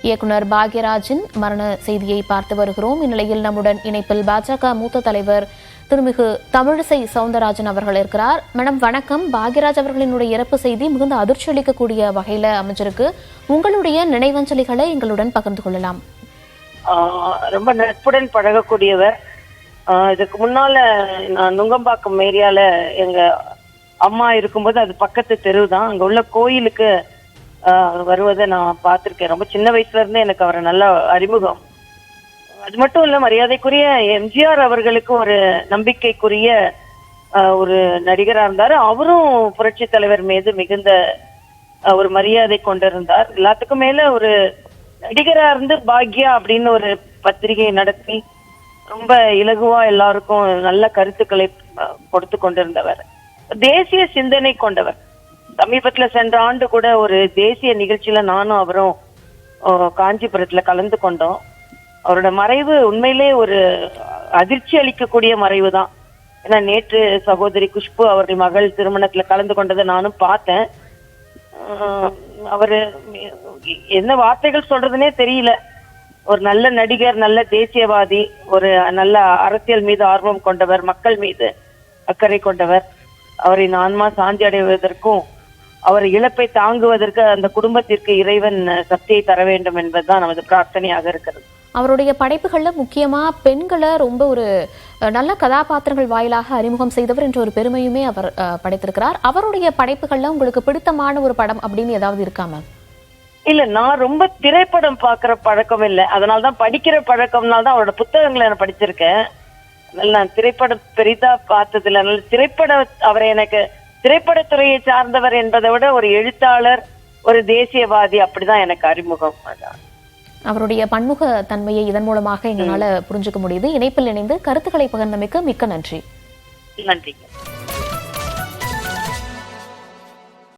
இயக்குனர் பாக்யராஜின் மரண செய்தியை பார்த்து வருகிறோம். இந்நிலையில் நம்முடன் இணைப்பில் பாஜக மூத்த தலைவர் திருமிகு தமிழிசை சவுந்தரராஜன் அவர்கள் இருக்கிறார். மேடம் வணக்கம். பாக்யராஜ் அவர்களினுடைய இறப்பு செய்தி மிகுந்த அதிர்ச்சி அளிக்கக்கூடிய வகையில அமைஞ்சிருக்கு. உங்களுடைய நினைவஞ்சலிகளை எங்களுடன் பகிர்ந்து கொள்ளலாம். ரொம்ப நட்புடன் பழகக்கூடியவர். இதுக்கு முன்னால நான் நுங்கம்பாக்கம் ஏரியால எங்க அம்மா இருக்கும்போது அது பக்கத்து தெரு தான். அங்க உள்ள கோயிலுக்கு வருவதை நான் பார்த்திருக்கேன். ரொம்ப சின்ன வயசுல இருந்தே எனக்கு அவரை நல்ல அறிமுகம். அது மட்டும் இல்ல, மரியாதைக்குரிய எம்ஜிஆர் அவர்களுக்கு ஒரு நம்பிக்கைக்குரிய ஒரு நடிகரா இருந்தாரு. அவரும் புரட்சி தலைவர் மீது மிகுந்த ஒரு மரியாதை கொண்டிருந்தார். எல்லாத்துக்கும் மேல ஒரு நடிகரா இருந்து பாக்யா அப்படின்னு ஒரு பத்திரிகை நடத்தி ரொம்ப இலகுவா எல்லாருக்கும் நல்ல கருத்துக்களை கொடுத்து கொண்டிருந்தவர். தேசிய சிந்தனை கொண்டவர். சமீபத்துல சென்ற ஆண்டு கூட ஒரு தேசிய நிகழ்ச்சியில நானும் அவரும் காஞ்சிபுரத்துல கலந்து கொண்டோம். அவரோட மறைவு உண்மையிலே ஒரு அதிர்ச்சி அளிக்கக்கூடிய மறைவு தான். ஏன்னா நேற்று சகோதரி குஷ்பு அவருடைய மகள் திருமணத்துல கலந்து கொண்டதை நானும் பார்த்தேன். அவரு என்ன வார்த்தைகள் சொல்றதுன்னே தெரியல. ஒரு நல்ல நடிகர், நல்ல தேசியவாதி, ஒரு நல்ல அரசியல் மீது ஆர்வம் கொண்டவர், மக்கள் மீது அக்கறை கொண்டவர். அவரின் ஆன்மா சாந்தி அடைவதற்கும் அவர் இழப்பை தாங்குவதற்கு அந்த குடும்பத்திற்கு இறைவன் சக்தியை தர வேண்டும் என்பதுதான் நமது பிரார்த்தனையாக இருக்கிறது. அவருடைய படைப்புகள்ல முக்கியமா பெண்களை ரொம்ப ஒரு நல்ல கதாபாத்திரங்கள் வாயிலாக அறிமுகம் செய்தவர் என்ற ஒரு பெருமையுமே அவர் படைத்திருக்கிறார். அவருடைய படைப்புகள்ல உங்களுக்கு பிடித்தமான ஒரு படம் அப்படின்னு ஏதாவது இருக்காம? இல்ல, நான் ரொம்ப திரைப்படம் பாக்குற பழக்கம் இல்லை. அதனால்தான் படிக்கிற பழக்கம்னால்தான் அவரோட புத்தகங்களை நான் படிச்சிருக்கேன். நான் திரைப்படம் பெரிதா பார்த்ததில்லை. திரைப்பட அவரை எனக்கு திரைப்படத்துறையை சார்ந்தவர் என்பதை விட ஒரு எழுத்தாளர், ஒரு தேசியவாதி, அப்படிதான் எனக்கு அறிமுகம். அவருடைய பன்முக தன்மையை இதன் மூலமாக எங்களால புரிஞ்சுக்க முடியுது. இணைப்பில் இணைந்து கருத்துக்களை பகிர்ந்தமைக்கு மிக்க நன்றி. நன்றி.